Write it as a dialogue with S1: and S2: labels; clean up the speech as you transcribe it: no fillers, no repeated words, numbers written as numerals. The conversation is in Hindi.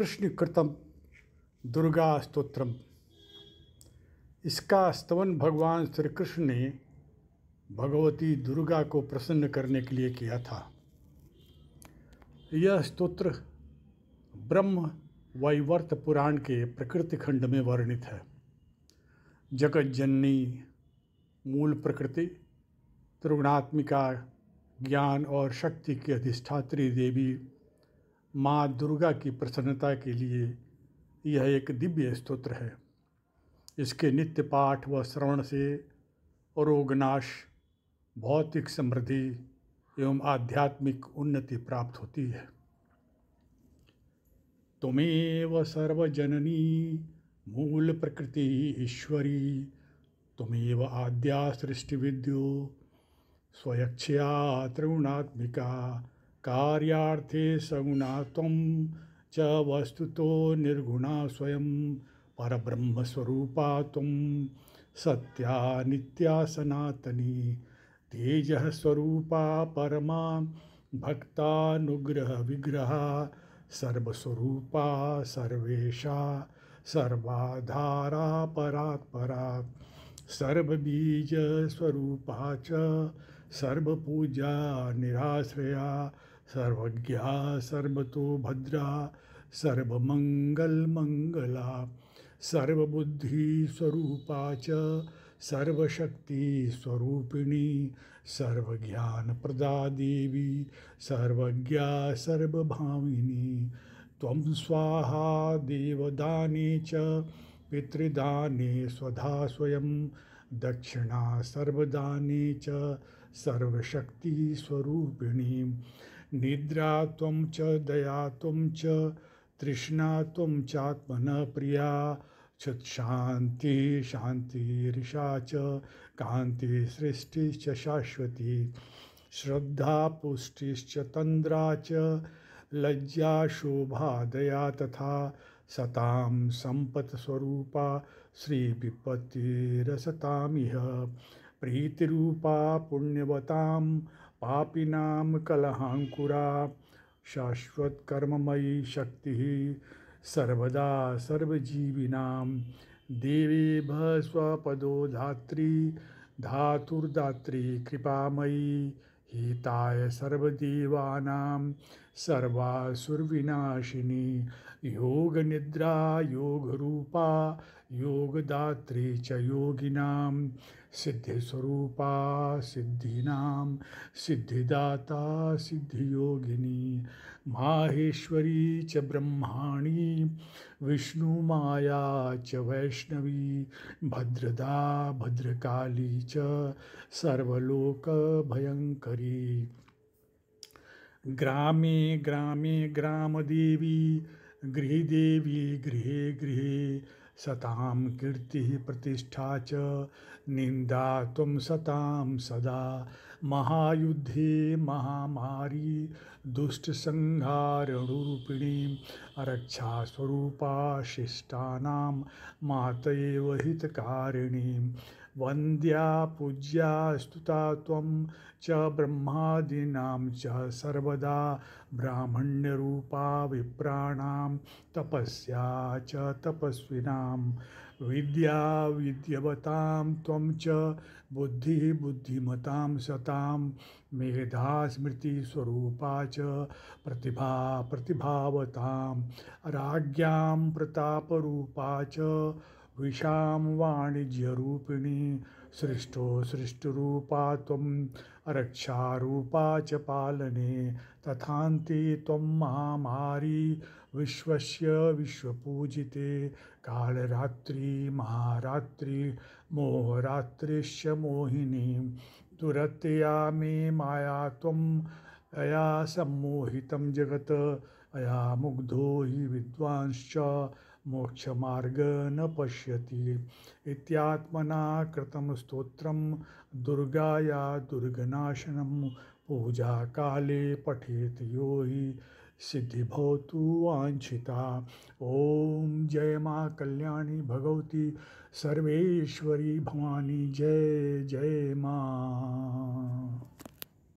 S1: कृष्ण कृतम दुर्गा स्तोत्रम। इसका स्तवन भगवान श्री कृष्ण ने भगवती दुर्गा को प्रसन्न करने के लिए किया था। यह स्तोत्र ब्रह्म वैवर्त पुराण के प्रकृति खंड में वर्णित है। जगत जननी, मूल प्रकृति, त्रिगुणात्मिका, ज्ञान और शक्ति की अधिष्ठात्री देवी माँ दुर्गा की प्रसन्नता के लिए यह एक दिव्य स्तोत्र है। इसके नित्य पाठ व श्रवण से रोगनाश, भौतिक समृद्धि एवं आध्यात्मिक उन्नति प्राप्त होती है। तुमेव सर्वजननी मूल प्रकृति ईश्वरी, तुमेव आद्या सृष्टि विद्यो स्वयक्षया त्रिगुणात्मिका, कार्यार्थे सगुणा त्वं च वस्तुतो निर्गुणा स्वयं, परब्रह्म स्वरूपा त्वं सत्या नित्या सनातनी, तेजः स्वरूपा परमा भक्तानुग्रह विग्रहा, सर्वस्वरूपा सर्वेशा सर्वाधारा परात्परा, सर्वबीज स्वरूपा च सर्वपूजा निराश्रया, सर्वज्ञा सर्वतो भद्रा सर्वमंगल मंगला, सर्वबुद्धि स्वरूपा च सर्वशक्ति स्वरूपिणी, सर्वज्ञान प्रदा देवी सर्वज्ञा सर्वभाविनी, त्वं स्वाहा देवदाने च पितृदाने स्वधा स्वयं, दक्षिणा सर्वदाने च सर्वशक्ति स्वरूपिणी, निद्रा त्वं च दया त्वं च तृष्णा त्वं चात्मनः प्रिया, शांति शांतिरिषा च कांति सृष्टिश्च शाश्वती, श्रद्धा पुष्टिश्च तंद्रा च लज्जा शोभा दया तथा, सतां संपत् स्वरूपा श्री विपत्तिरसतामिह, प्रीतिरूपा पुण्यवतां पापिनां कलहांकुरा, शाश्वत कर्ममयी शक्ति सर्वदा सर्वजीविनां, देवी स्वपदो धात्री धातुर्दात्री कृपामयी, हिताय सर्वदेवानां सर्वासुरविनाशिनी, योग निद्रा योग रूपा योगदात्री च योगिनां, सिद्धिस्वरूपा सिद्धीनां सिद्धिदाता सिद्धियोगिनी, माहेश्वरी च ब्रह्माणी विष्णुमाया च वैष्णवी, भद्रदा भद्रकाली च सर्वलोक भयंकरी, ग्रामे ग्रामे ग्रामदेवी गृहदेवी गृहे गृहे, सतां कीर्तिः प्रतिष्ठा च निंदा त्वं सतां सदा, महायुद्धे महामारी दुष्ट संहारणरूपिणी, रक्षा स्वरूपा शिष्टानां मातएव हितकारिणी, वन्द्या पूज्या स्तुता त्वं च ब्रह्मादीनां च सर्वदा, ब्राह्मण्यरूपा विप्राणां तपस्या च तपस्विनां, विद्या विद्यवतां त्वं च बुद्धिः बुद्धिमतां सतां, मेधा स्मृति स्वरूपा च प्रतिभा प्रतिभावतां, राज्ञां प्रतापरूपा च विशां वाणिज्यरूपिणी, सृष्टो सृष्टरूपा त्वं रक्षारूपा च पालने, तथान्ते त्वं महामारी विश्वस्य विश्वपूजिते, कालरात्रि महारात्रि मोहरात्रिश्च मोहिनी, दुरत्यया मे माया त्वं अया सम्मोहितं जगत्, अया मुग्धो हि विद्वांश्च मोक्षमार्ग न पश्यति, इत्यात्मना कृतं स्तोत्रं दुर्गाया दुर्गनाशनं, पूजा काले पठेत यो हि सिद्धि भवतु वांछिता। ओम जय माँ कल्याणी भगवती सर्वेश्वरी भवानी, जय जय माँ।